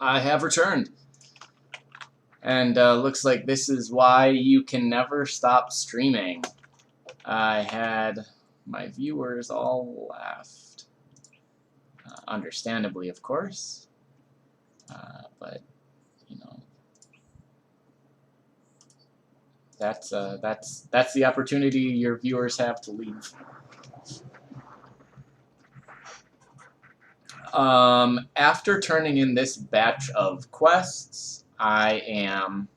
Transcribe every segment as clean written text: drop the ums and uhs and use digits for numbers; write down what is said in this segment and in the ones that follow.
I have returned. And looks like this is why you can never stop streaming. I had my viewers all left. Understandably, of course. But, you know, that's the opportunity your viewers have to leave. After turning in this batch of quests, I am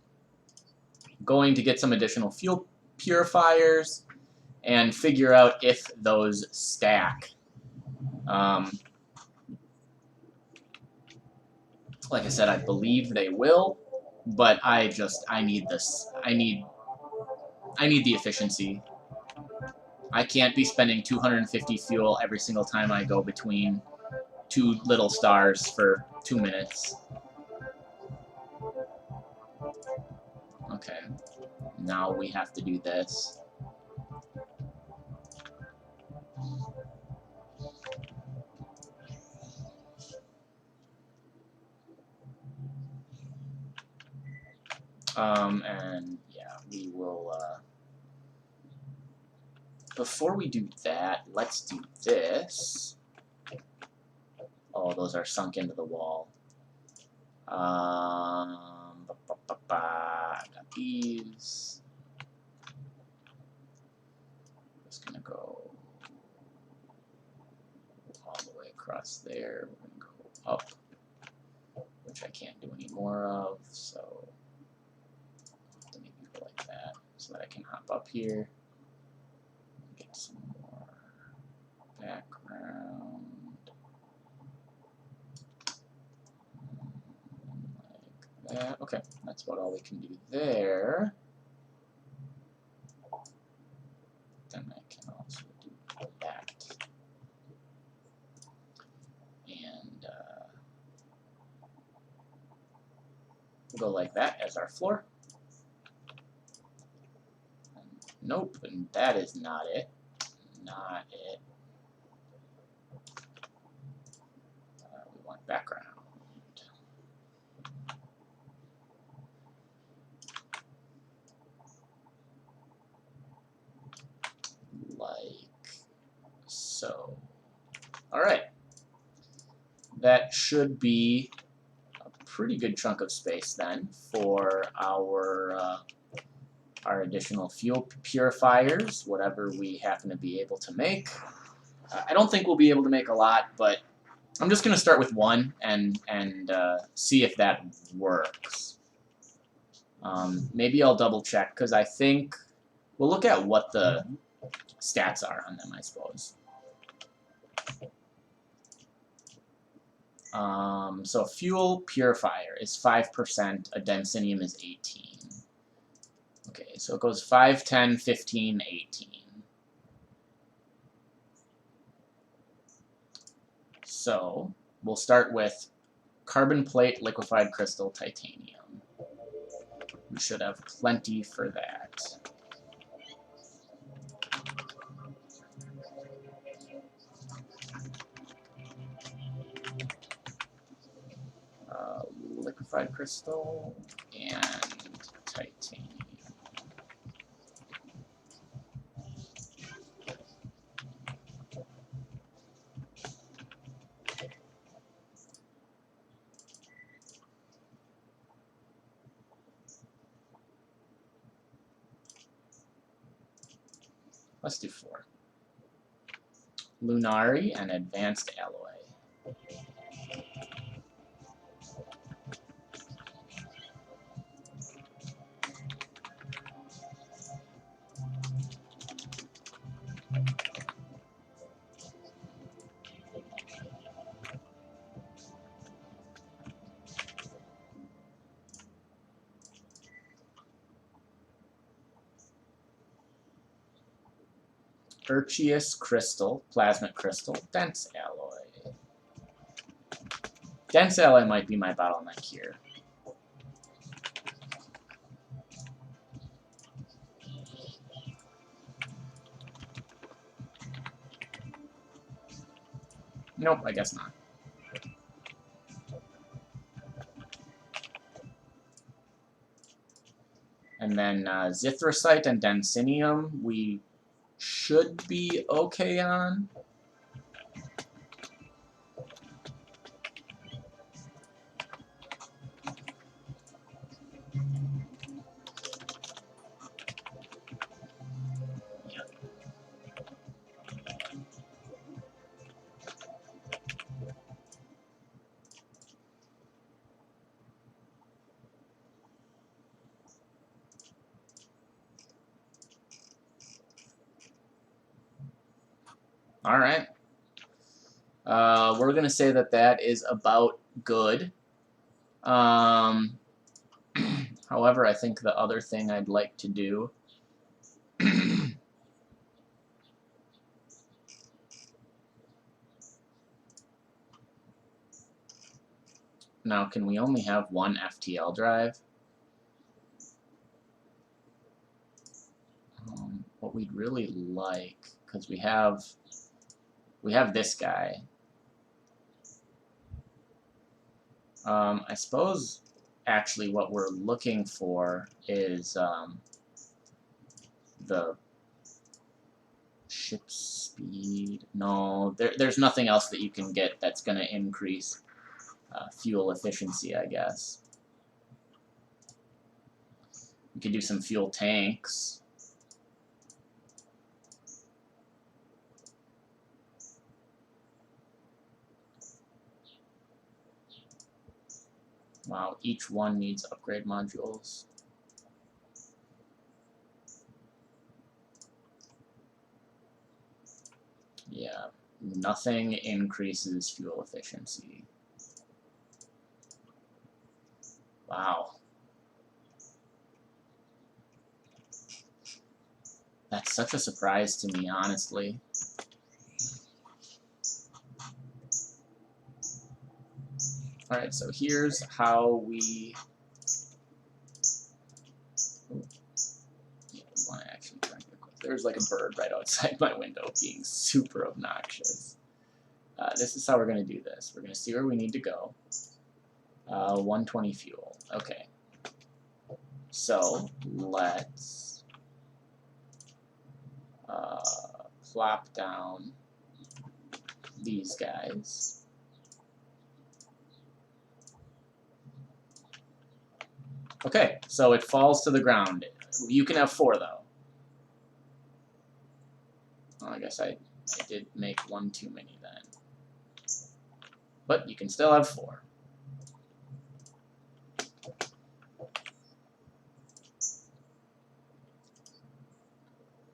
going to get some additional fuel purifiers and figure out if those stack. Like I said, I believe they will, but I need this. I need the efficiency. I can't be spending 250 fuel every single time I go between two little stars for 2 minutes. Okay, now we have to do this. And yeah, we will, before we do that, let's do this. Oh, those are sunk into the wall. I got these. Just gonna go all the way across there. We're gonna go up, which I can't do any more of, so maybe go like that, so that I can hop up here and get some more background. Like that. Okay, that's about all we can do there. Then I can also do that. And we'll go like that as our floor. And nope, and that is not it. Not it. We want background. Like so. Alright. That should be a pretty good chunk of space then for our additional fuel purifiers, whatever we happen to be able to make. I don't think we'll be able to make a lot, but I'm just going to start with one and see if that works. Maybe I'll double check, because I think we'll look at what the stats are on them, I suppose. So fuel purifier is 5%, a densinium is 18. Okay, so it goes 5, 10, 15, 18. So we'll start with carbon plate, liquefied crystal, titanium. We should have plenty for that. Liquefied crystal and titanium. Let's do 4. Lunari and advanced alloy. Urchius crystal, plasmic crystal, dense alloy. Dense alloy might be my bottleneck here. Nope, I guess not. And then zithrosite and densinium we should be okay on. All right. We're going to say that that is about good. However, I think the other thing I'd like to do now, can we only have one FTL drive? What we'd really like, because we have this guy. I suppose actually what we're looking for is the ship speed. No, there's nothing else that you can get that's going to increase fuel efficiency, I guess. We could do some fuel tanks. Wow, each one needs upgrade modules. Yeah, nothing increases fuel efficiency. Wow. That's such a surprise to me, honestly. Alright, so here's how we... want to actually try to get quick. There's like a bird right outside my window being super obnoxious. This is how we're going to do this. We're going to see where we need to go. 120 fuel. Okay. So, let's plop down these guys. Okay, so it falls to the ground. You can have 4, though. Oh, I guess I did make 1 too many then. But you can still have 4.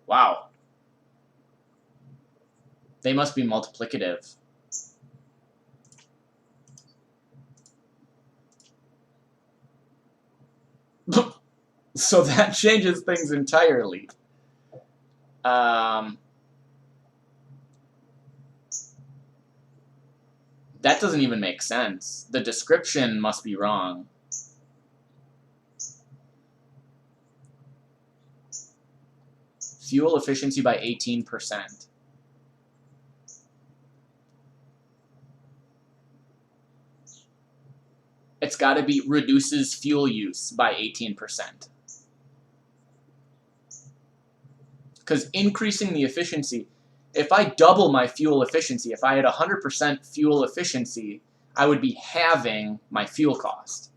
Wow. They must be multiplicative. So that changes things entirely. That doesn't even make sense. The description must be wrong. Fuel efficiency by 18%. It's got to be reduces fuel use by 18%. Because increasing the efficiency, if I double my fuel efficiency, if I had 100% fuel efficiency, I would be halving my fuel cost.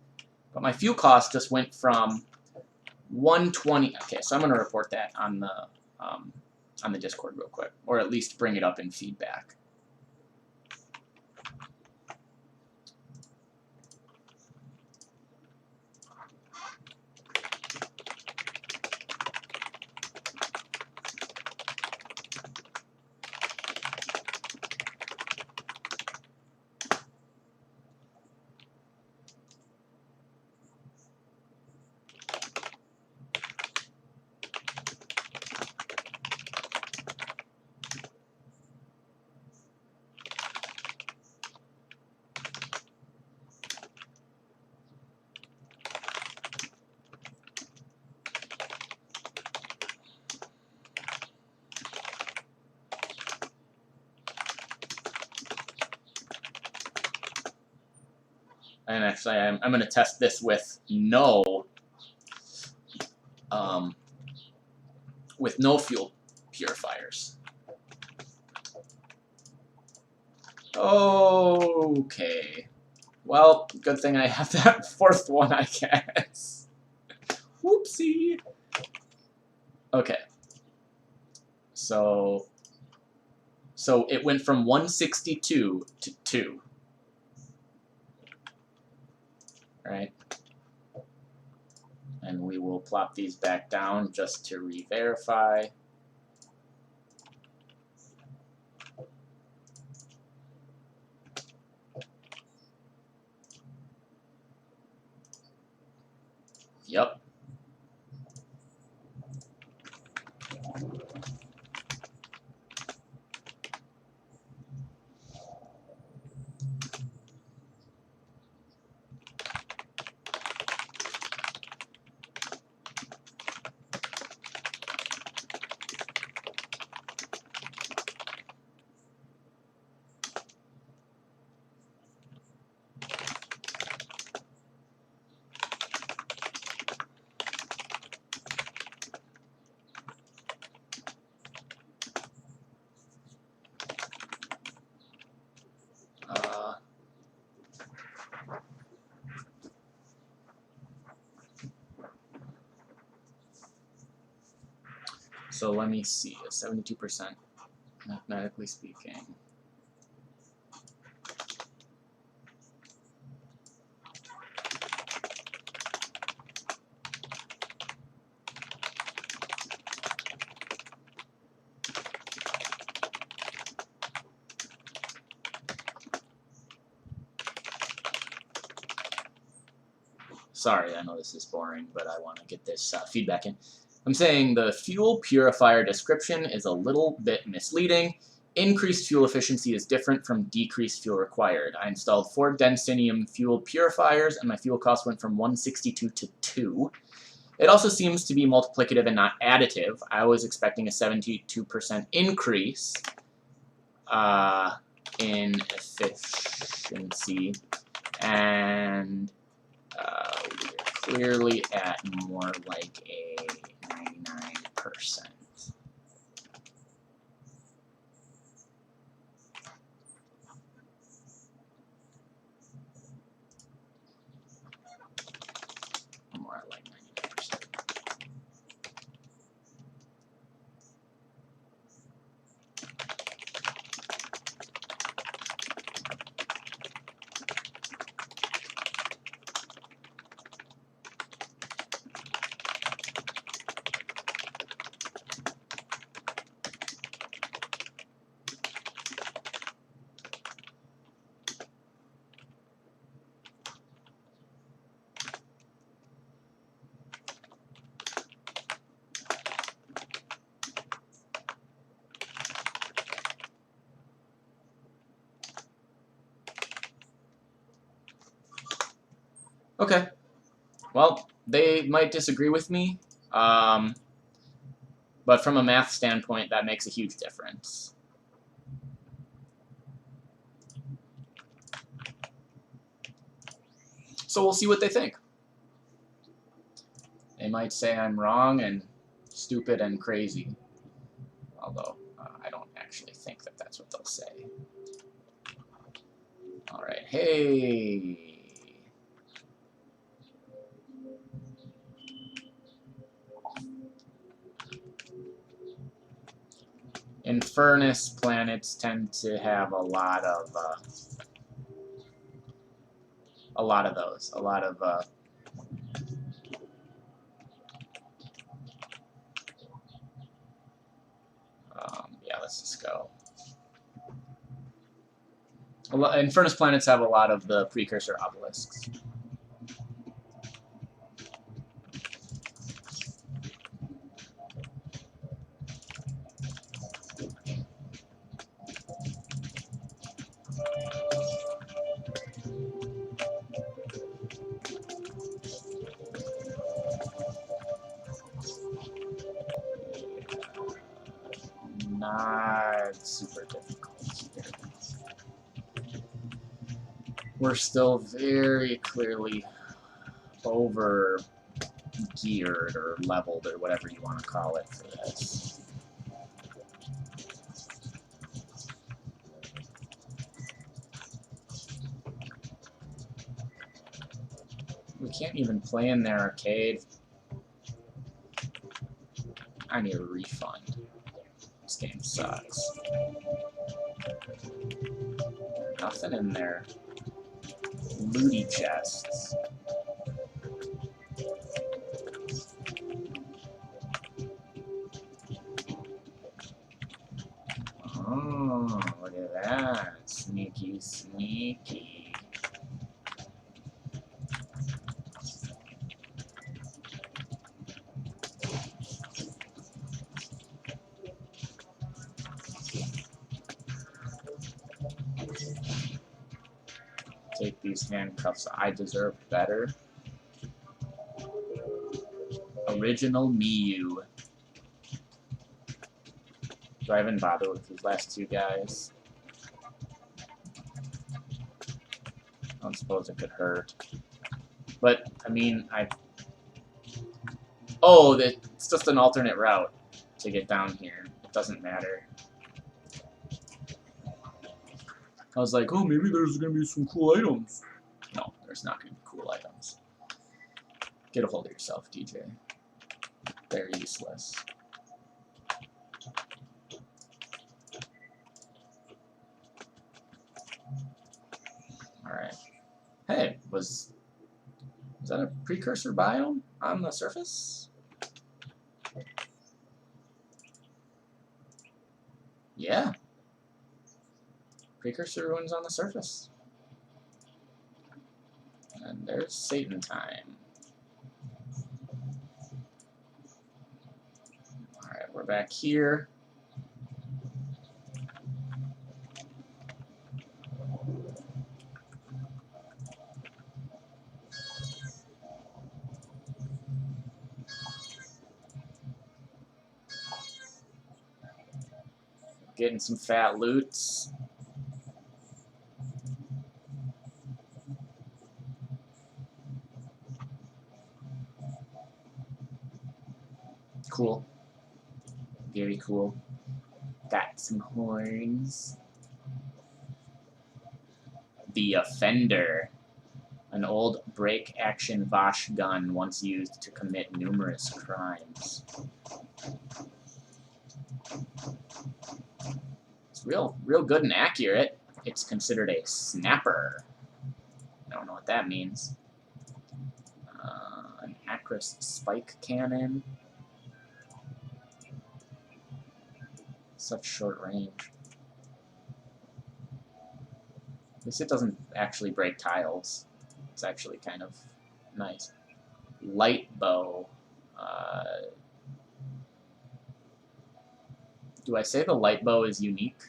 But my fuel cost just went from 120. Okay, so I'm going to report that on the Discord real quick, or at least bring it up in feedback. And actually, I'm going to test this with no with no fuel purifiers. Okay. Well, good thing I have that fourth one, I guess. Whoopsie. Okay. So it went from 162 to 2. Right? And we will plop these back down just to re-verify. Yep. So let me see, 72%, mathematically speaking. Sorry, I know this is boring, but I want to get this feedback in. I'm saying the fuel purifier description is a little bit misleading. Increased fuel efficiency is different from decreased fuel required. I installed 4 Densinium fuel purifiers, and my fuel cost went from 162 to 2. It also seems to be multiplicative and not additive. I was expecting a 72% increase in efficiency, and we're clearly at more like a 99%. More like 99%. Okay. Well, they might disagree with me, but from a math standpoint, that makes a huge difference. So we'll see what they think. They might say I'm wrong and stupid and crazy, although I don't actually think that that's what they'll say. All right, hey. In furnace planets tend to have a lot of those. Yeah, let's just go. And furnace planets have a lot of the precursor obelisks. Not super difficult here. We're still very clearly over geared or leveled or whatever you want to call it for this. We can't even play in their arcade. I need a refund. This game sucks. Nothing in there. Looty chests. Oh, look at that. Sneaky, sneaky. Take these handcuffs. I deserve better. Original Miyu. Do I even bother with these last two guys? I don't suppose it could hurt. But, I mean, oh, it's just an alternate route to get down here. It doesn't matter. I was like, oh, maybe there's gonna be some cool items. No, there's not gonna be cool items. Get a hold of yourself, DJ. They're useless. Alright. Hey, was that a precursor biome on the surface? Yeah. Precursor ruins on the surface. And there's Satan time. Alright, we're back here. Getting some fat loots. Cool. Very cool. Got some horns. The Offender. An old break-action Vosh gun once used to commit numerous crimes. It's real good and accurate. It's considered a snapper. I don't know what that means. An Acris spike cannon. Such short range. At least it doesn't actually break tiles. It's actually kind of nice. Light bow. Do I say the light bow is unique?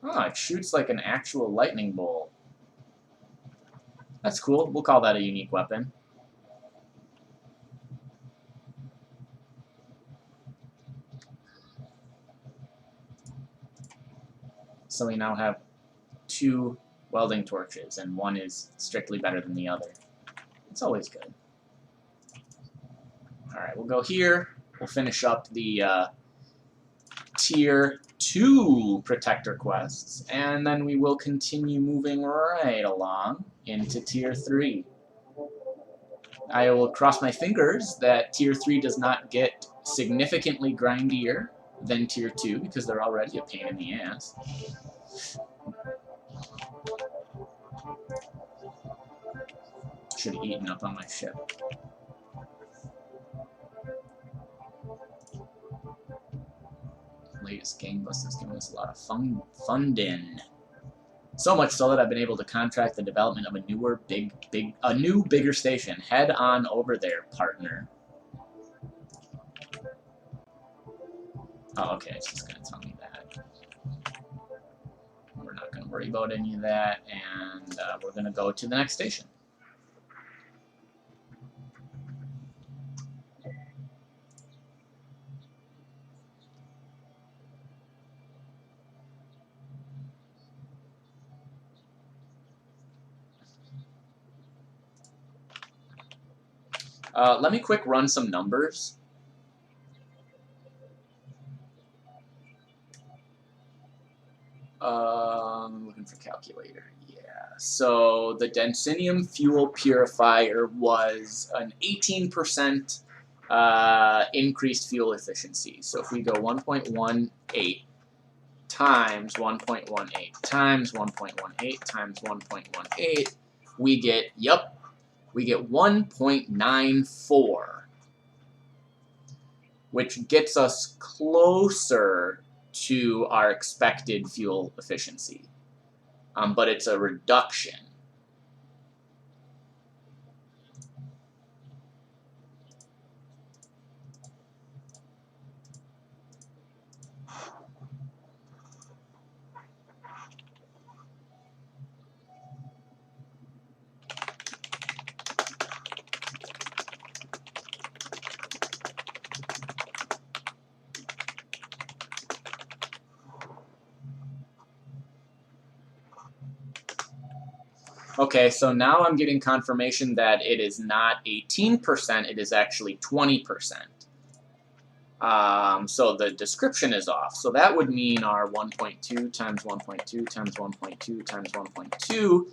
Oh, it shoots like an actual lightning bolt. That's cool. We'll call that a unique weapon. So we now have 2 welding torches, and one is strictly better than the other. It's always good. Alright, we'll go here. We'll finish up the Tier 2 Protector quests, and then we will continue moving right along into Tier 3. I will cross my fingers that Tier 3 does not get significantly grindier than Tier 2, because they're already a pain in the ass. Should have eaten up on my ship. Latest gangbusters is giving us a lot of funding. So much so that I've been able to contract the development of a new bigger station. Head on over there, partner. Oh, okay, it's just gonna tell me that. We're not gonna worry about any of that, and we're gonna go to the next station. Let me quick run some numbers. I'm looking for calculator. Yeah. So the Densinium fuel purifier was an 18% increased fuel efficiency. So if we go 1.18 times 1.18 times 1.18 times 1.18, we get, yep, we get 1.94, which gets us closer to our expected fuel efficiency. But it's a reduction. Okay, so now I'm getting confirmation that it is not 18%, it is actually 20%. So the description is off. So that would mean our 1.2 times 1.2 times 1.2 times 1.2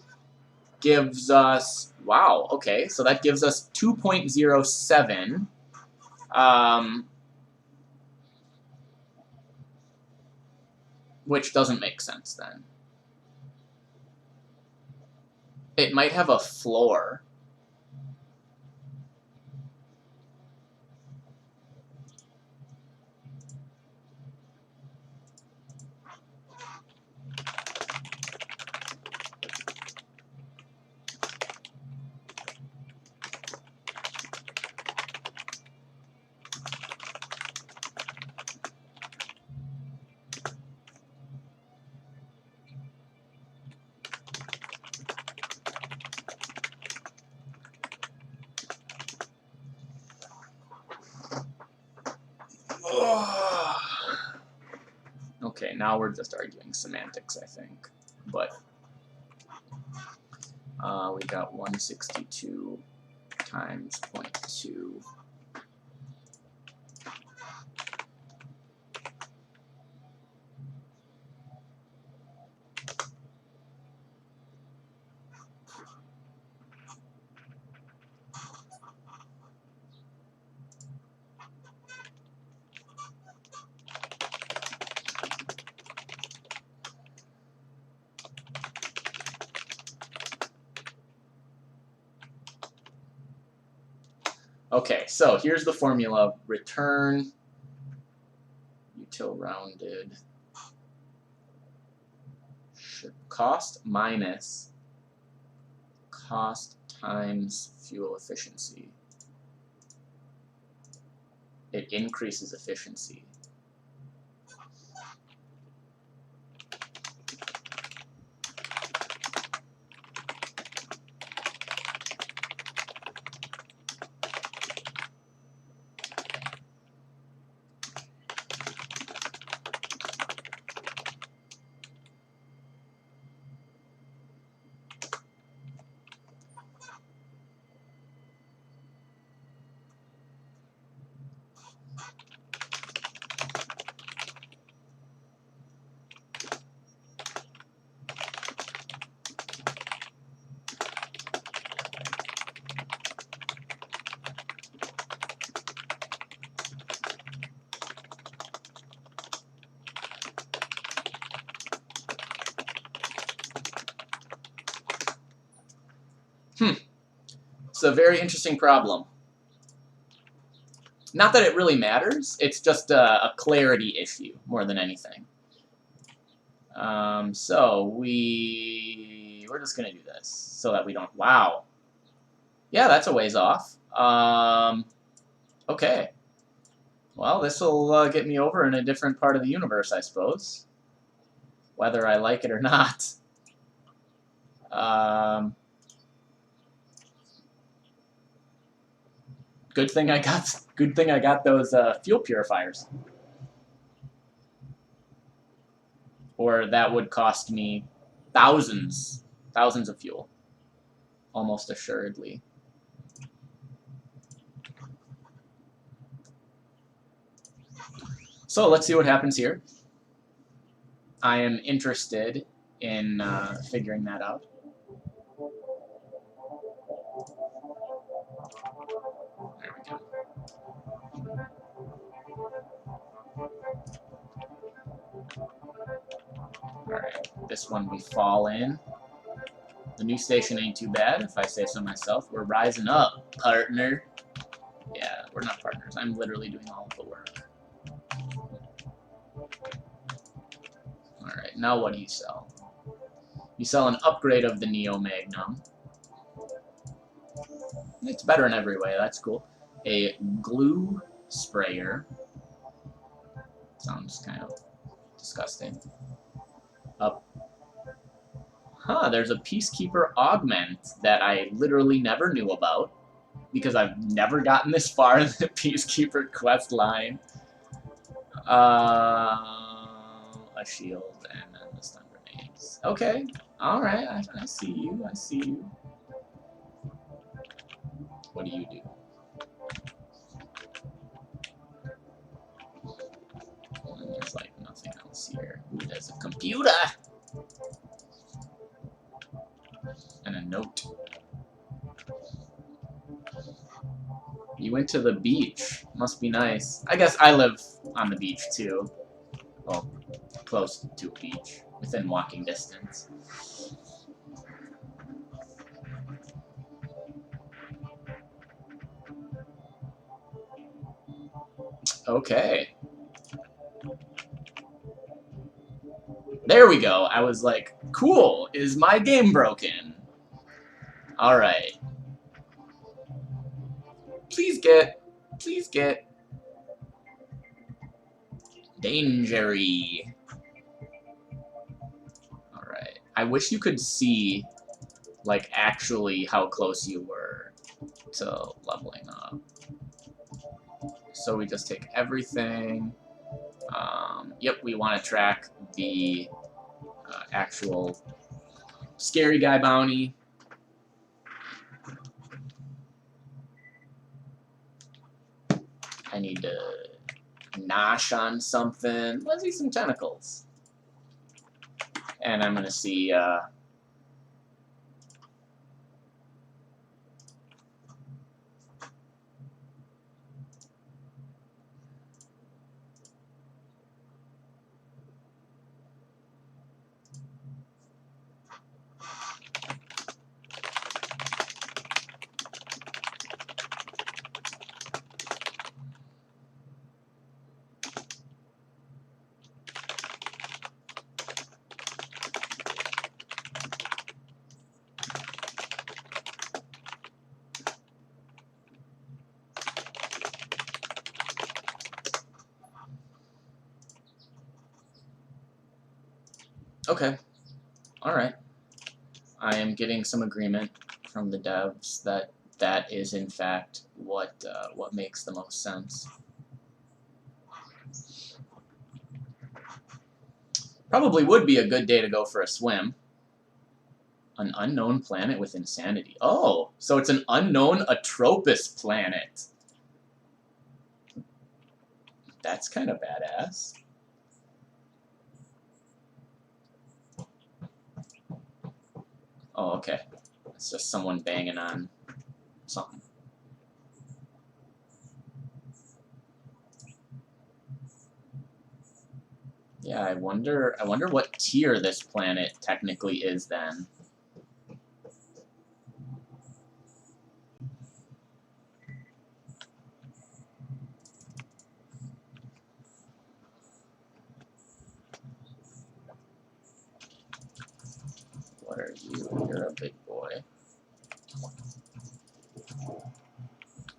gives us, wow, okay, so that gives us 2.07. Which doesn't make sense then. It might have a floor. Okay, now we're just arguing semantics, I think. But we got 162 times 0.2. Okay, so here's the formula. Return util rounded cost minus cost times fuel efficiency. It increases efficiency. It's a very interesting problem. Not that it really matters, it's just a clarity issue more than anything. So we're just gonna do this so that we don't, wow. Yeah, that's a ways off. Okay. Well, this will get me over in a different part of the universe, I suppose. Whether I like it or not. Good thing I got those fuel purifiers. Or that would cost me thousands of fuel. Almost assuredly. So let's see what happens here. I am interested in figuring that out. There we go. Alright, this one we fall in. The new station ain't too bad, if I say so myself. We're rising up, partner. Yeah, we're not partners. I'm literally doing all of the work. Alright, now what do you sell? You sell an upgrade of the Neo Magnum. It's better in every way, that's cool. A glue sprayer. Sounds kind of disgusting. Up. Huh, there's a Peacekeeper augment that I literally never knew about, because I've never gotten this far in the Peacekeeper quest line. A shield and then the stun grenades. Okay, alright, I see you, I see you. What do you do? And there's like nothing else here. Ooh, there's a computer! And a note. You went to the beach. Must be nice. I guess I live on the beach too. Well, close to a beach. Within walking distance. Okay. There we go. I was like, cool, is my game broken? Alright. Please get dangery. Alright. I wish you could see, like, actually how close you were to leveling up. So we just take everything. Yep, we want to track the actual scary guy bounty. I need to nosh on something. Let's see some tentacles. And I'm going to see... Okay. Alright. I am getting some agreement from the devs that that is in fact what makes the most sense. Probably would be a good day to go for a swim. An unknown planet with insanity. Oh, so it's an unknown Atropos planet. That's kind of badass. Oh, okay. It's just someone banging on something. Yeah, I wonder what tier this planet technically is then. What are you? You're a big boy.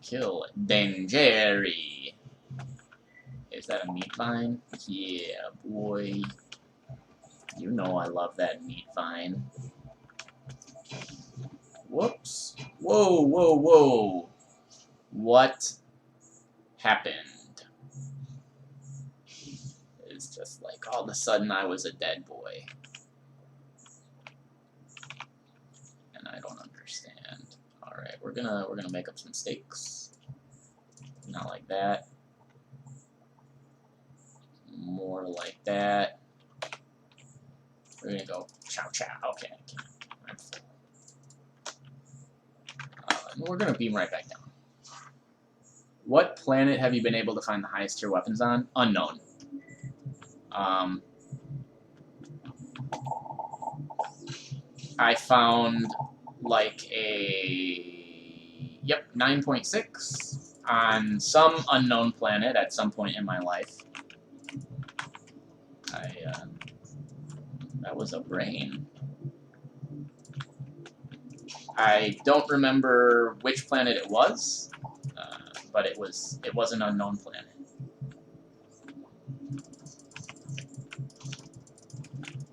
Kill Dangery. Is that a meat vine? Yeah, boy. You know I love that meat vine. Whoops. Whoa, whoa, whoa. What happened? It's just like all of a sudden I was a dead boy. And I don't understand. Alright, we're gonna make up some steaks. Not like that. more like that. We're gonna go chow chow. Okay, I'm full. And we're gonna beam right back down. What planet have you been able to find the highest tier weapons on? Unknown. I found like a 9.6 on some unknown planet at some point in my life. That was a brain. I don't remember which planet it was, but it was an unknown planet.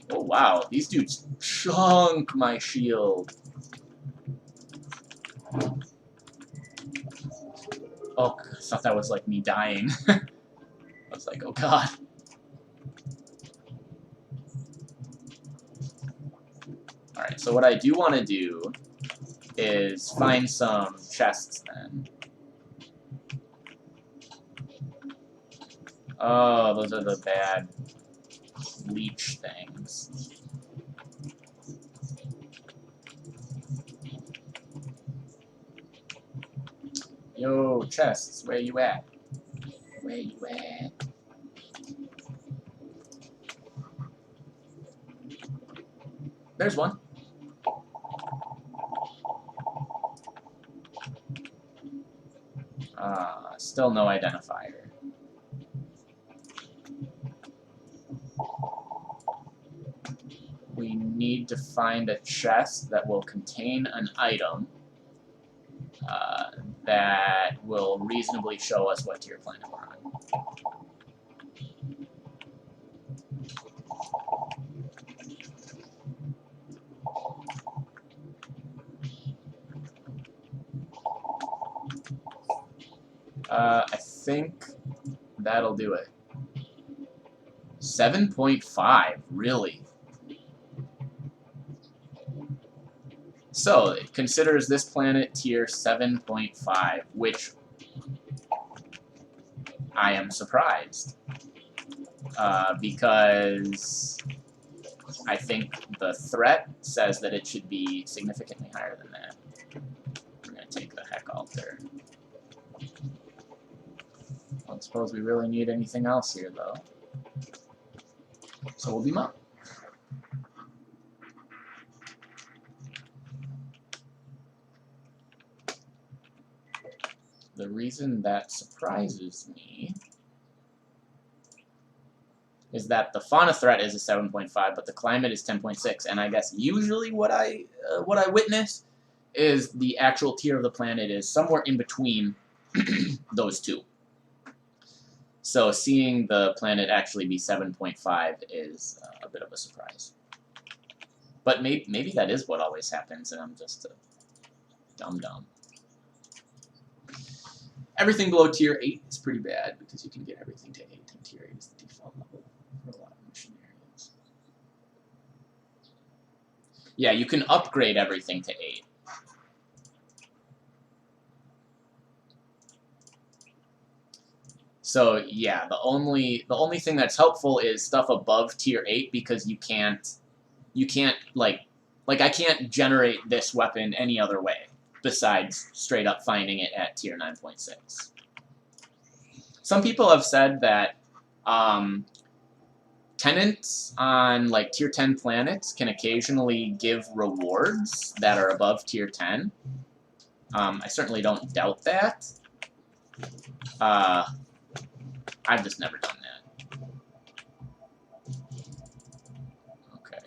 Oh wow, these dudes chunk my shield. Oh, I thought that was like me dying. I was like, oh god. Alright, so what I do want to do is find some chests then. Oh, those are the bad leech things. Yo, chests, where you at? Where you at? There's one. Still no identifier. We need to find a chest that will contain an item that will reasonably show us what tier planet we're on. I think that'll do it. 7.5, really? So, it considers this planet tier 7.5, which I am surprised. Because I think the threat says that it should be significantly higher than that. We're going to take the heck alter. I don't suppose we really need anything else here, though. So we'll beam up. The reason that surprises me is that the fauna threat is a 7.5, but the climate is 10.6, and I guess usually what I witness is the actual tier of the planet is somewhere in between those two. So seeing the planet actually be 7.5 is a bit of a surprise. But maybe that is what always happens, and I'm just a dum-dum. Everything below tier 8 is pretty bad, because you can get everything to 8, and tier 8 is the default level for a lot of mission areas. Yeah, you can upgrade everything to 8. So yeah, the only thing that's helpful is stuff above tier 8, because you can't like I can't generate this weapon any other way besides straight up finding it at tier 9.6. Some people have said that tenants on like tier 10 planets can occasionally give rewards that are above tier 10. I certainly don't doubt that. I've just never done that. Okay.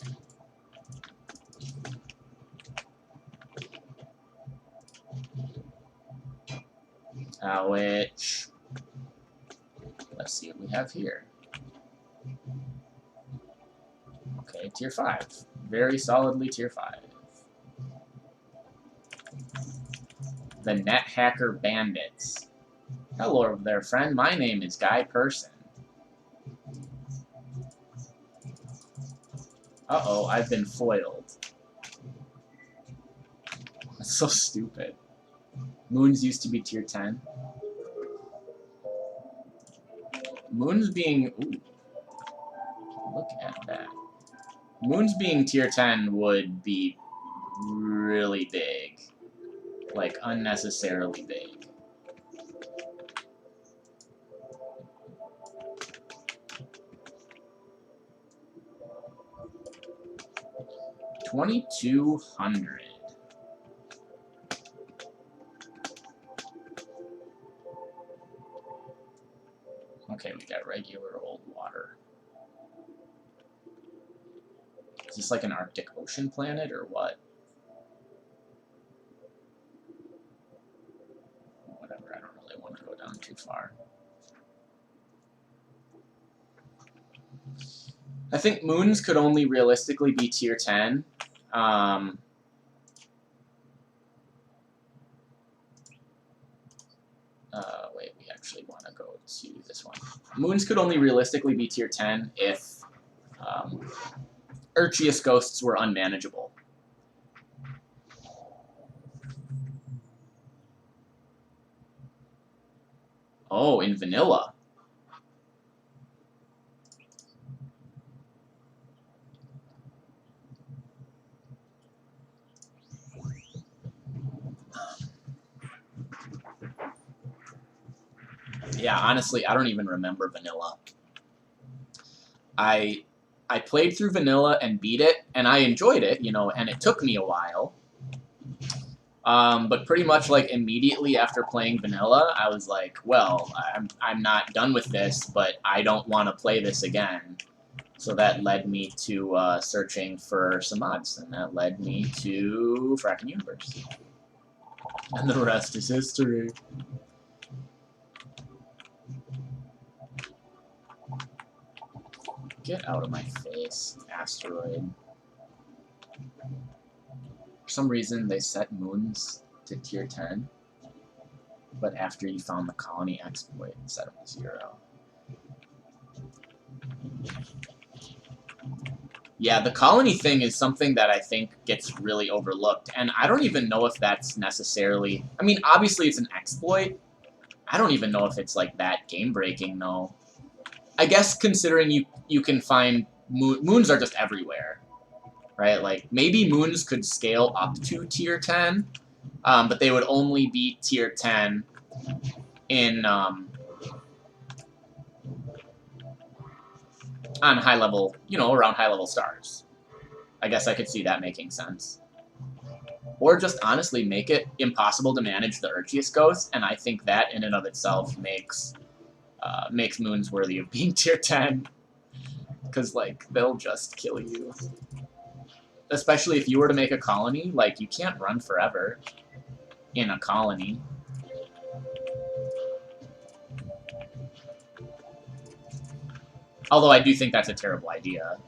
Which, let's see what we have here. Okay, tier 5. Very solidly tier 5. The Net Hacker Bandits. Hello there, friend. My name is Guy Person. Uh-oh, I've been foiled. That's so stupid. Moons used to be tier 10. Moons being... Ooh. Look at that. Moons being tier 10 would be really big. Like, unnecessarily big. $2,200. Okay, we got regular old water. Is this like an Arctic Ocean planet or what? Whatever, I don't really want to go down too far. I think moons could only realistically be tier 10. Wait, we actually want to go to this one. Moons could only realistically be tier 10 if Urchius ghosts were unmanageable. Oh, in vanilla. Yeah, honestly, I don't even remember vanilla. I played through vanilla and beat it, and I enjoyed it, you know, and it took me a while. But pretty much like immediately after playing vanilla, I was like, well, I'm not done with this, but I don't want to play this again. So that led me to searching for some mods, and that led me to Frackin Universe. And the rest is history. Get out of my face, asteroid. For some reason, they set moons to tier 10, but after you found the colony exploit, set them to 0. Yeah, the colony thing is something that I think gets really overlooked, and I don't even know if that's necessarily... I mean, obviously it's an exploit. I don't even know if it's, like, that game-breaking, though. I guess considering you can find... Moons are just everywhere, right? Like, maybe moons could scale up to tier 10, but they would only be tier 10 in... on high-level, you know, around high-level stars. I guess I could see that making sense. Or just honestly make it impossible to manage the Urchius Ghost, and I think that in and of itself makes moons worthy of being tier 10. Because, like, they'll just kill you. Especially if you were to make a colony, like, you can't run forever in a colony. Although I do think that's a terrible idea.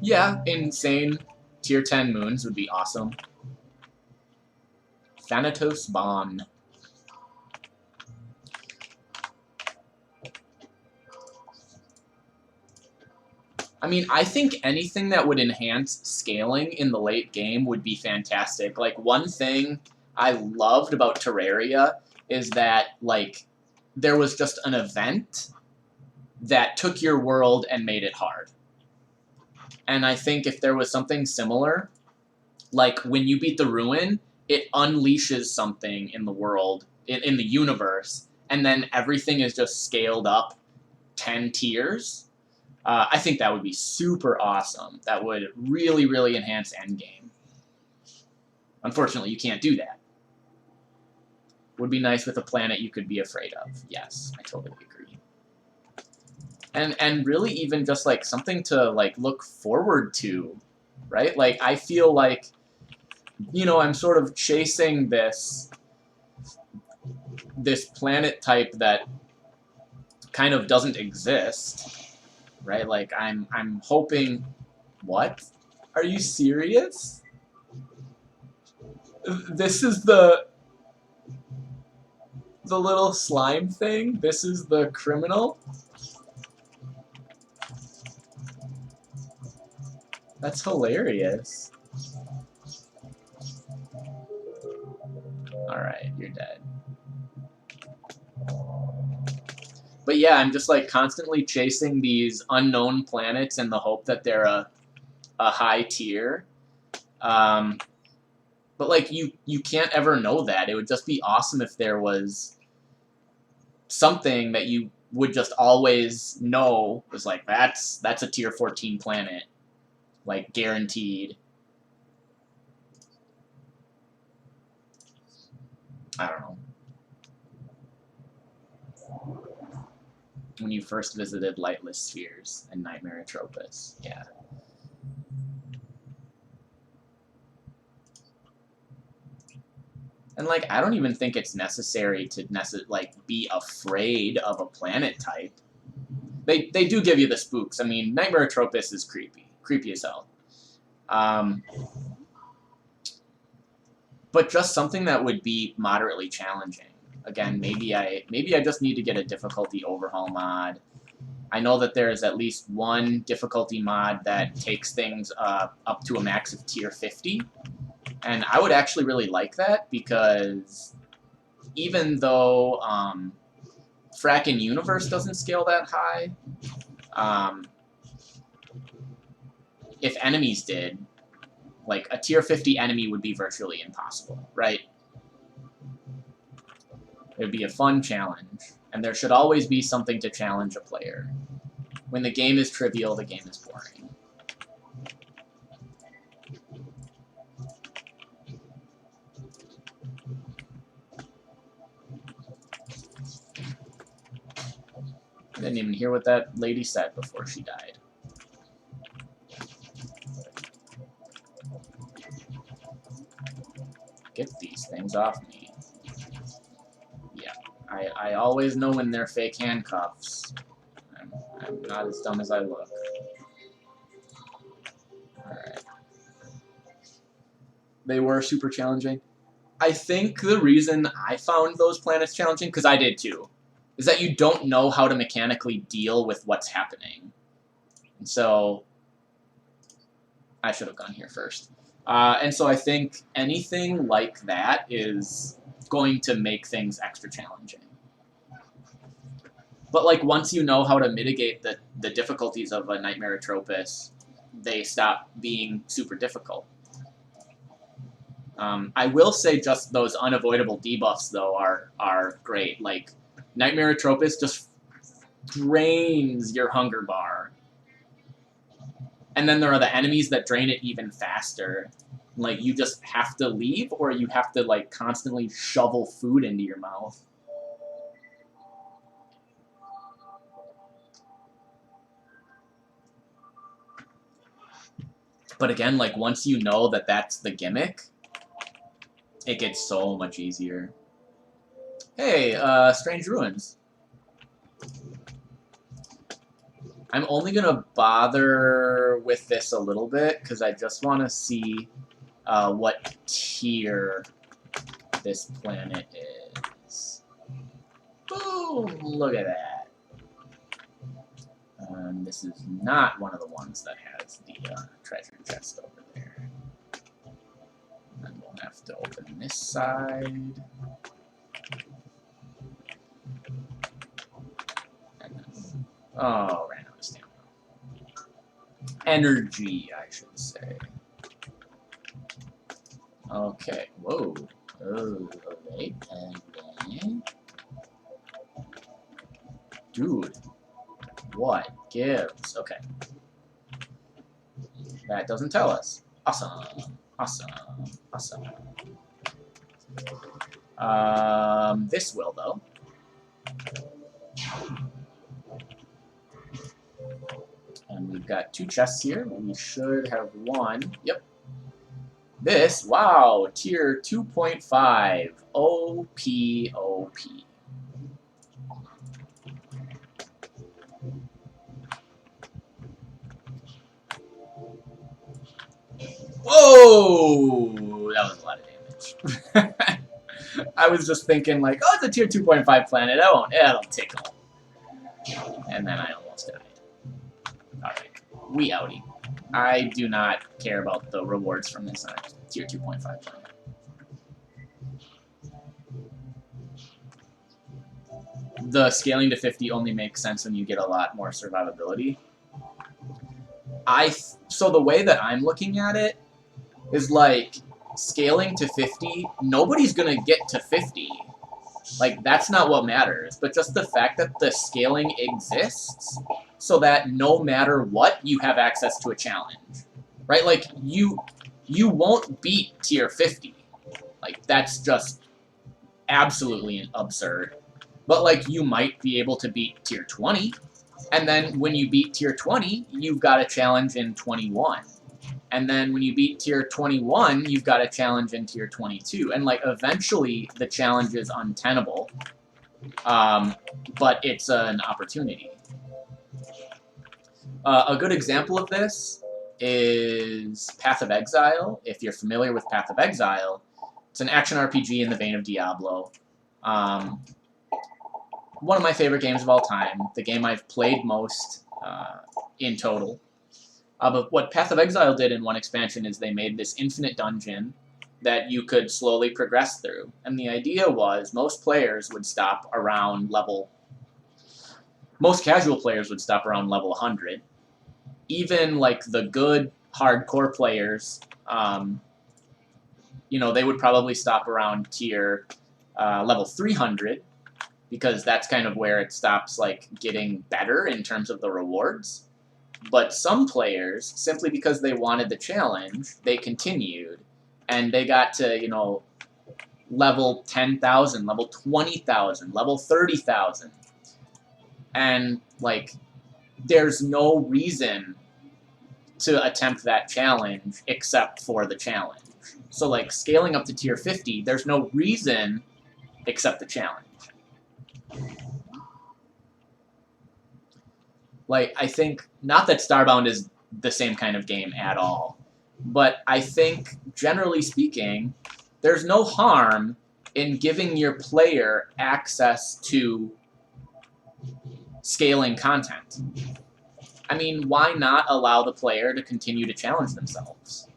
Yeah, insane tier 10 moons would be awesome. Thanatos Bond. I mean, I think anything that would enhance scaling in the late game would be fantastic. Like, one thing I loved about Terraria is that, like, there was just an event that took your world and made it hard. And I think if there was something similar, like, when you beat the Ruin, it unleashes something in the world, in the universe, and then everything is just scaled up 10 tiers. I think that would be super awesome. That would really, really enhance endgame. Unfortunately, you can't do that. Would be nice with a planet you could be afraid of. Yes, I totally agree. And really even just, like, something to, like, look forward to, right? Like, I feel like, you know, I'm sort of chasing this planet type that kind of doesn't exist. Right, like, I'm hoping... What? Are you serious? This is the little slime thing? This is the criminal? That's hilarious. Alright, you're dead. But yeah, I'm just like constantly chasing these unknown planets in the hope that they're a high tier. But like you can't ever know that. It would just be awesome if there was something that you would just always know was like that's a tier 14 planet, like guaranteed. I don't know. When you first visited Lightless Spheres and Nightmare Atropos, yeah. And like I don't even think it's necessary to be afraid of a planet type. They do give you the spooks. I mean, Nightmare Atropos is creepy as hell. But just something that would be moderately challenging. Again, maybe I just need to get a difficulty overhaul mod. I know that there is at least one difficulty mod that takes things up to a max of tier 50. And I would actually really like that because even though Frackin Universe doesn't scale that high, if enemies did, like a tier 50 enemy would be virtually impossible, right? It would be a fun challenge, and there should always be something to challenge a player. When the game is trivial, the game is boring. I didn't even hear what that lady said before she died. Get these things off me. Yeah, I always know when they're fake handcuffs. I'm not as dumb as I look. Alright. They were super challenging. I think the reason I found those planets challenging, because I did too, is that you don't know how to mechanically deal with what's happening. And so, I should have gone here first. And so I think anything like that is going to make things extra challenging. But like once you know how to mitigate the difficulties of a Nightmare Atropos, they stop being super difficult. I will say just those unavoidable debuffs though are great. Like Nightmare Atropos just drains your hunger bar. And then there are the enemies that drain it even faster. Like, you just have to leave, or you have to, like, constantly shovel food into your mouth. But again, like, once you know that that's the gimmick, it gets so much easier. Hey, Strange Ruins. I'm only gonna bother with this a little bit, because I just want to see what tier this planet is. Boom! Look at that. This is not one of the ones that has the treasure chest over there. And then we'll have to open this side. And then, oh, ran out of stamina. Energy, I should say. Okay, whoa. Oh, okay. And dude, what gives? Okay. That doesn't tell us. Awesome. Awesome. Awesome. This will, though. And we've got 2 chests here. We should have 1. Yep. This, wow, tier 2.5. OP, OP. Whoa! That was a lot of damage. I was just thinking, like, oh, it's a tier 2.5 planet. It'll tickle. And then I almost died. Alright. We outie. I do not care about the rewards from this tier 2.5 planet. the scaling to 50 only makes sense when you get a lot more survivability. So the way that I'm looking at it is like scaling to 50, nobody's gonna get to 50. Like, that's not what matters, but just the fact that the scaling exists so that no matter what, you have access to a challenge. Right? Like, you won't beat tier 50. Like, that's just absolutely absurd. But, like, you might be able to beat tier 20, and then when you beat tier 20, you've got a challenge in 21. And then when you beat tier 21, you've got a challenge in tier 22. And, like, eventually the challenge is untenable. But it's an opportunity. A good example of this is Path of Exile. If you're familiar with Path of Exile, it's an action RPG in the vein of Diablo. One of my favorite games of all time. The game I've played most in total. But what Path of Exile did in one expansion is they made this infinite dungeon that you could slowly progress through. And the idea was most players would stop around most casual players would stop around level 100. Even like the good hardcore players, you know, they would probably stop around tier level 300 because that's kind of where it stops like getting better in terms of the rewards. But some players, simply because they wanted the challenge, they continued, and they got to, you know, level 10,000, level 20,000, level 30,000. And, like, there's no reason to attempt that challenge except for the challenge. So, like, scaling up to tier 50, there's no reason except the challenge. Like, I think, not that Starbound is the same kind of game at all, but I think, generally speaking, there's no harm in giving your player access to scaling content. I mean, why not allow the player to continue to challenge themselves?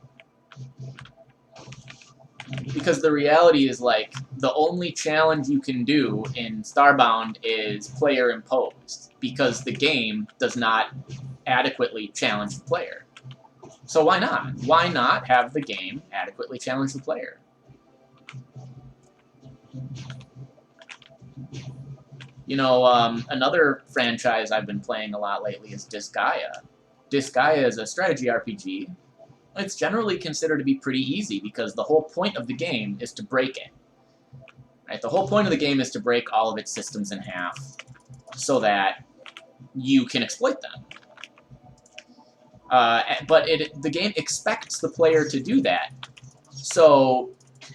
Because the reality is, like, the only challenge you can do in Starbound is player imposed, because the game does not adequately challenge the player. So why not? Why not have the game adequately challenge the player? You know, another franchise I've been playing a lot lately is Disgaea. Disgaea is a strategy RPG. It's generally considered to be pretty easy because the whole point of the game is to break it. Right? The whole point of the game is to break all of its systems in half so that you can exploit them. But the game expects the player to do that. So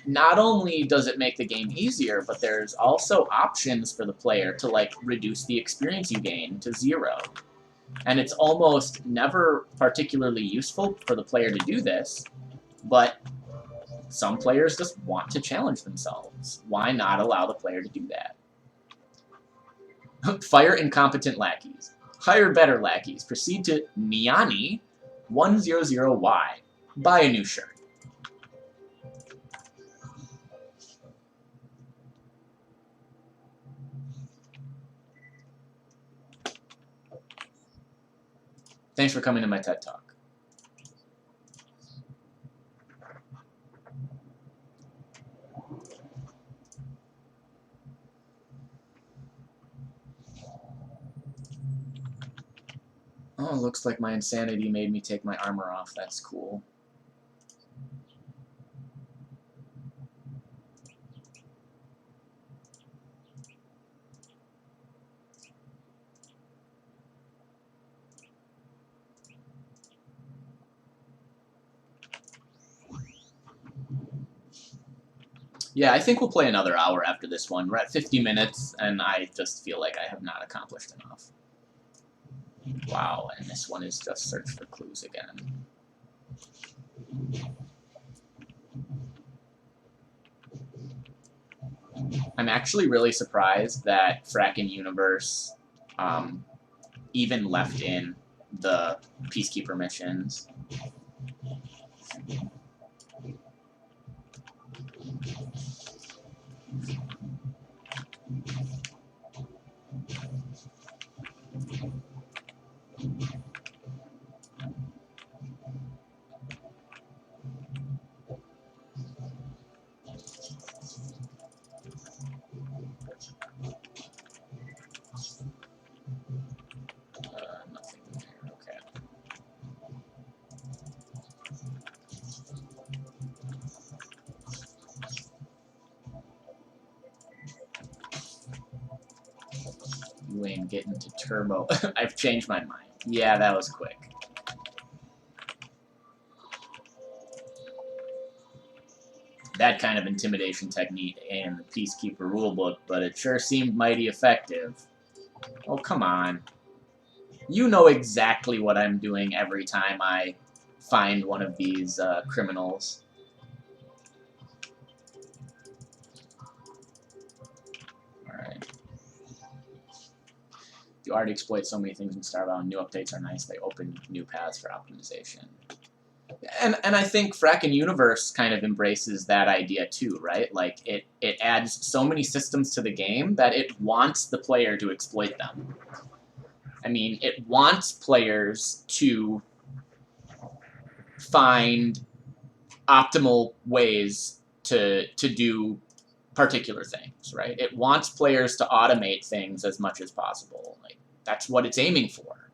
not only does it make the game easier, but there's also options for the player to, like, reduce the experience you gain to 0. And it's almost never particularly useful for the player to do this, but some players just want to challenge themselves. Why not allow the player to do that? Fire incompetent lackeys. Hire better lackeys. Proceed to Niani 100Y. Buy a new shirt. Thanks for coming to my TED Talk. Oh, looks like my insanity made me take my armor off. That's cool. Yeah, I think we'll play another hour after this one. We're at 50 minutes, and I just feel like I have not accomplished enough. Wow, and this one is just search for clues again. I'm actually really surprised that Frackin Universe even left in the Peacekeeper missions. Dwayne, get into turbo. I've changed my mind. Yeah, that was quick. That kind of intimidation technique in the Peacekeeper rulebook, but it sure seemed mighty effective. Oh, come on. You know exactly what I'm doing every time I find one of these criminals. Alright. You already exploit so many things in Starbound. New updates are nice. They open new paths for optimization. And I think Frackin Universe kind of embraces that idea too, right? Like, it adds so many systems to the game that it wants the player to exploit them. I mean, it wants players to find optimal ways to do particular things, right? It wants players to automate things as much as possible. Like, that's what it's aiming for.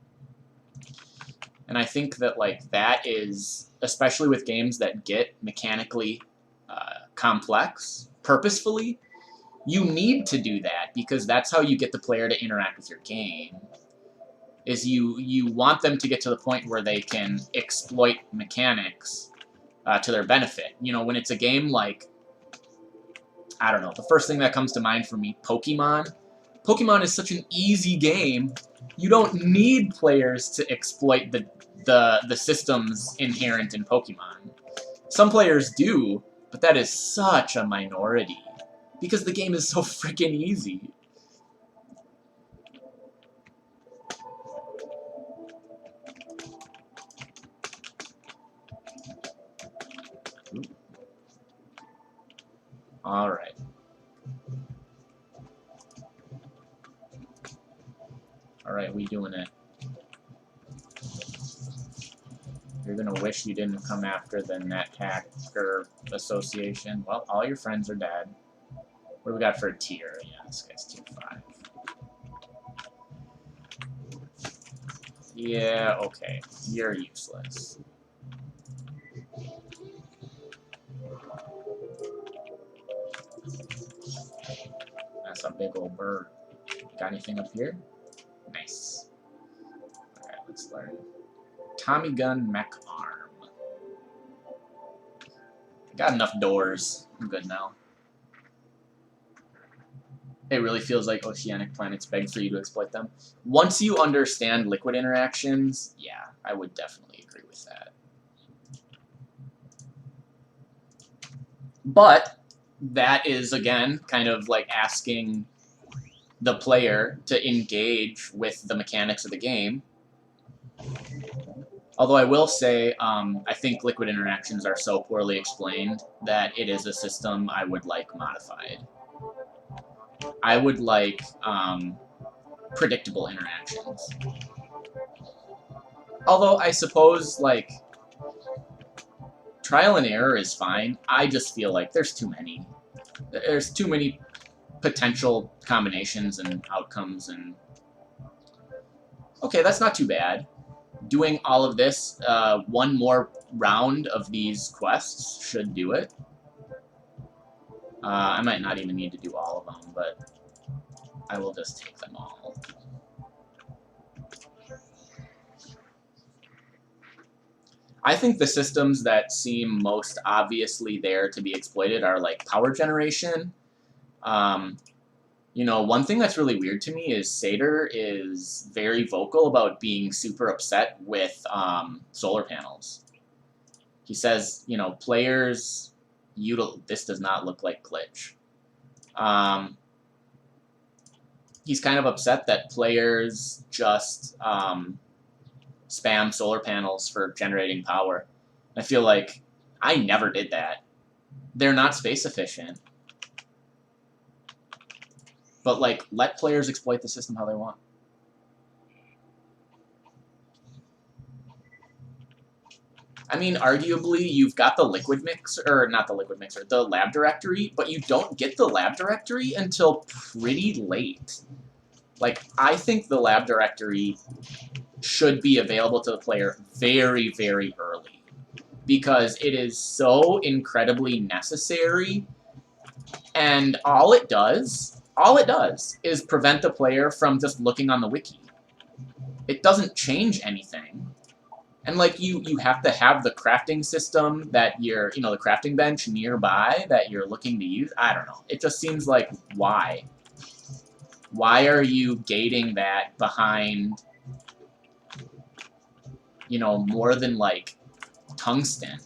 And I think that, like, that is, especially with games that get mechanically complex, purposefully, you need to do that because that's how you get the player to interact with your game. Is you want them to get to the point where they can exploit mechanics to their benefit. You know, when it's a game like, I don't know, the first thing that comes to mind for me, Pokemon. Pokemon is such an easy game. You don't need players to exploit the systems inherent in Pokemon. Some players do, but that is such a minority because the game is so freaking easy. Alright. Alright, we doing it. You're gonna wish you didn't come after the Net Hacker Association. Well, all your friends are dead. What do we got for a tier? Yeah, this guy's tier 5. Yeah, okay. You're useless. That's a big old bird. Got anything up here? Nice. Alright, let's learn. Tommy gun mech arm. Got enough doors. I'm good now. It really feels like oceanic planets beg for you to exploit them. Once you understand liquid interactions, yeah, I would definitely agree with that. But that is, again, kind of like asking the player to engage with the mechanics of the game. Although I will say, I think liquid interactions are so poorly explained that it is a system I would like modified. I would like predictable interactions. Although I suppose, like, trial and error is fine. I just feel like there's too many. There's too many potential combinations and outcomes and... Okay, that's not too bad. Doing all of this, one more round of these quests should do it. I might not even need to do all of them, but I will just take them all. I think the systems that seem most obviously there to be exploited are, like, power generation. You know, one thing that's really weird to me is Satyr is very vocal about being super upset with solar panels. He says, you know, players... This does not look like glitch. He's kind of upset that players just spam solar panels for generating power. I feel like I never did that. They're not space efficient. But, like, let players exploit the system how they want. I mean, arguably, you've got the liquid mixer, or not the liquid mixer, the lab directory, but you don't get the lab directory until pretty late. Like, I think the lab directory should be available to the player very, very early. Because it is so incredibly necessary, and all it does all it does is prevent the player from just looking on the wiki. It doesn't change anything. And, like, you have to have the crafting system that you're, the crafting bench nearby that you're looking to use. I don't know. It just seems like, why? Why are you gating that behind, more than, like, tungsten?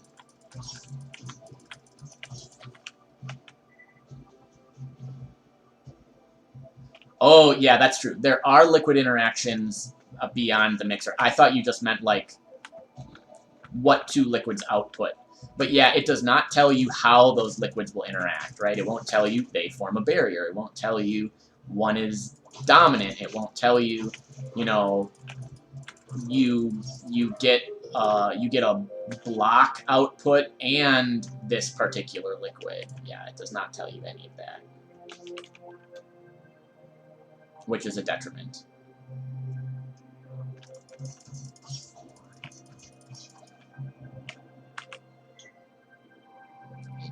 Oh, yeah, that's true. There are liquid interactions beyond the mixer. I thought you just meant, like, what two liquids output. But yeah, it does not tell you how those liquids will interact, right? It won't tell you they form a barrier. It won't tell you one is dominant. It won't tell you, you get a block output and this particular liquid. Yeah, it does not tell you any of that, which is a detriment.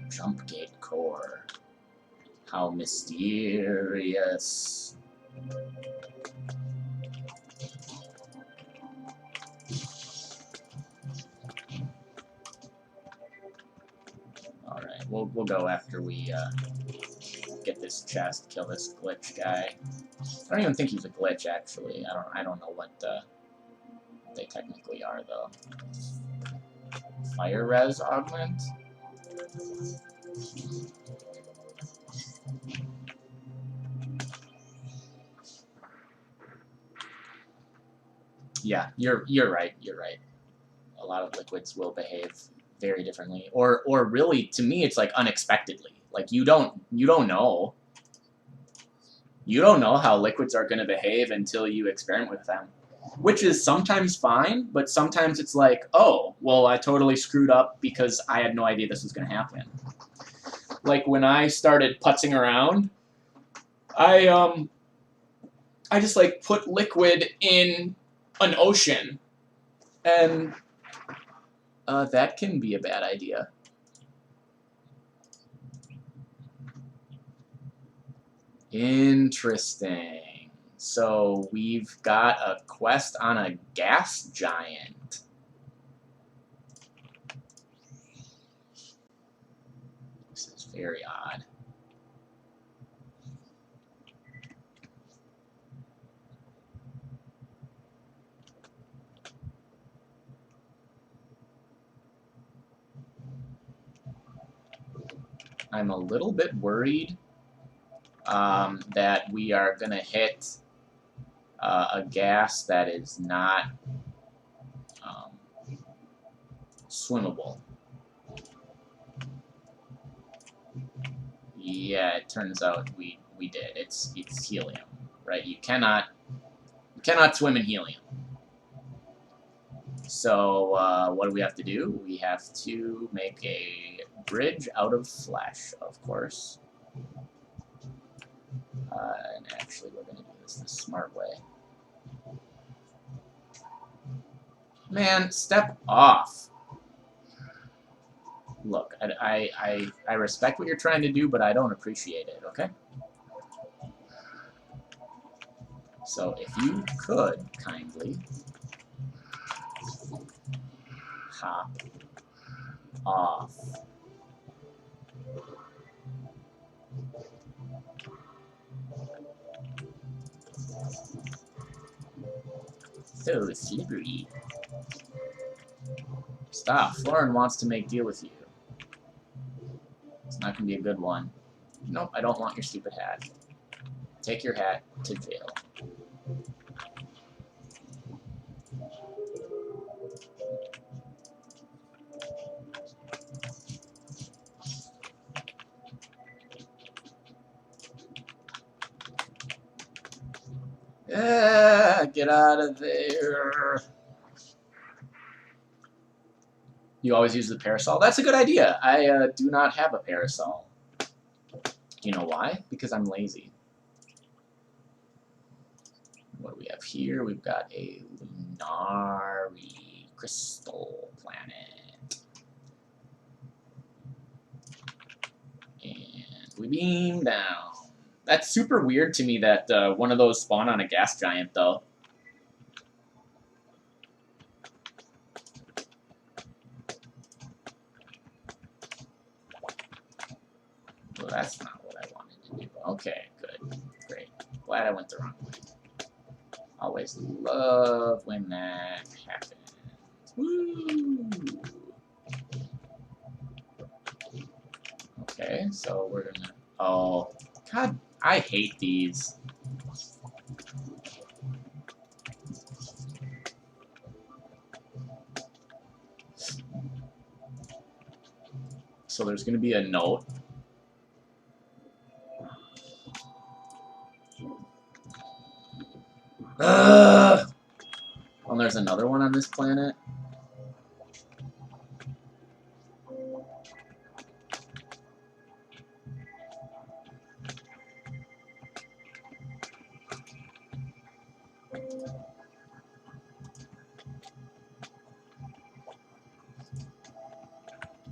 Jump gate core. How mysterious. Alright, we'll go after we get this chest, kill this glitch guy. I don't even think he's a glitch, actually. I don't know what they technically are, though. Fire res augment? Yeah, you're right. You're right. A lot of liquids will behave very differently, or really, to me, it's like unexpectedly. Like you don't know. You don't know how liquids are going to behave until you experiment with them, which is sometimes fine, but sometimes it's like, oh, well, I totally screwed up because I had no idea this was going to happen. Like when I started putzing around, I just like put liquid in an ocean, and that can be a bad idea. Interesting. So we've got a quest on a gas giant. This is very odd. I'm a little bit worried that we are going to hit a gas that is not swimmable. Yeah, it turns out we did. It's helium, right? You cannot swim in helium. So what do we have to do? We have to make a bridge out of flesh, of course. And actually, we're going to do this the smart way. Man, step off. Look, I respect what you're trying to do, but I don't appreciate it, okay? So if you could kindly hop off. So slippery. Stop. Florin wants to make deal with you. It's not going to be a good one. Nope, I don't want your stupid hat. Take your hat to jail. Get out of there. You always use the parasol? That's a good idea. I do not have a parasol. Do you know why? Because I'm lazy. What do we have here? We've got a Lunari crystal planet. And we beam down. That's super weird to me that one of those spawn on a gas giant, though. Well, that's not what I wanted to do. Okay, good. Great. Glad I went the wrong way. Always love when that happens. Woo! Okay, so we're gonna... Oh, God, I hate these. So there's gonna be a note. Ugh! Oh, there's another one on this planet.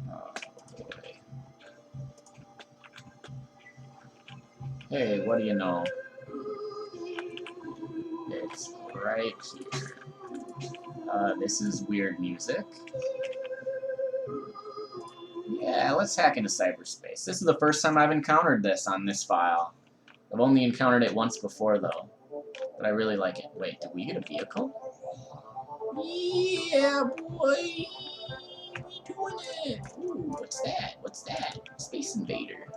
Oh, boy. Hey, what do you know? It's right here. This is weird music. Yeah, let's hack into cyberspace. This is the first time I've encountered this on this file. I've only encountered it once before, though. But I really like it. Wait, did we get a vehicle? Yeah, boy! We doing it! Ooh, what's that? What's that? Space Invader.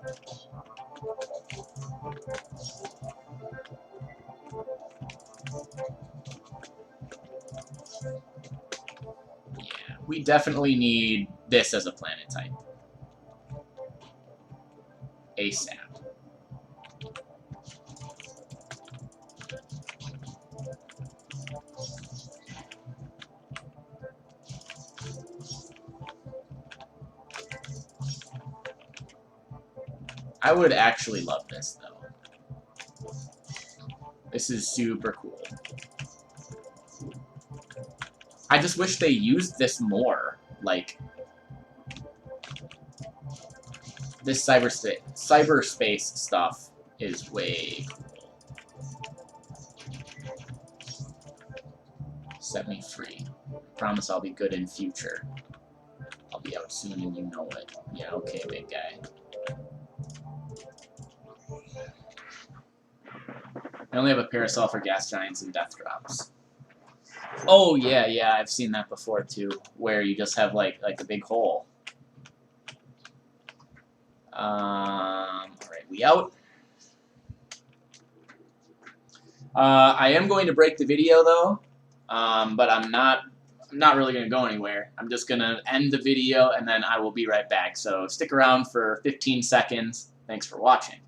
Yeah, we definitely need this as a planet type. ASAP. I would actually love this, though. This is super cool. I just wish they used this more. Like, this cyberspace stuff is way cool. Set me free. Promise I'll be good in future. I'll be out soon and you know it. Yeah, okay, big guy. I only have a parasol for gas giants and death drops. Oh, yeah, I've seen that before, too. Where you just have, like a big hole. Alright, we out. I am going to break the video, though. But I'm not really going to go anywhere. I'm just going to end the video, and then I will be right back. So stick around for 15 seconds. Thanks for watching.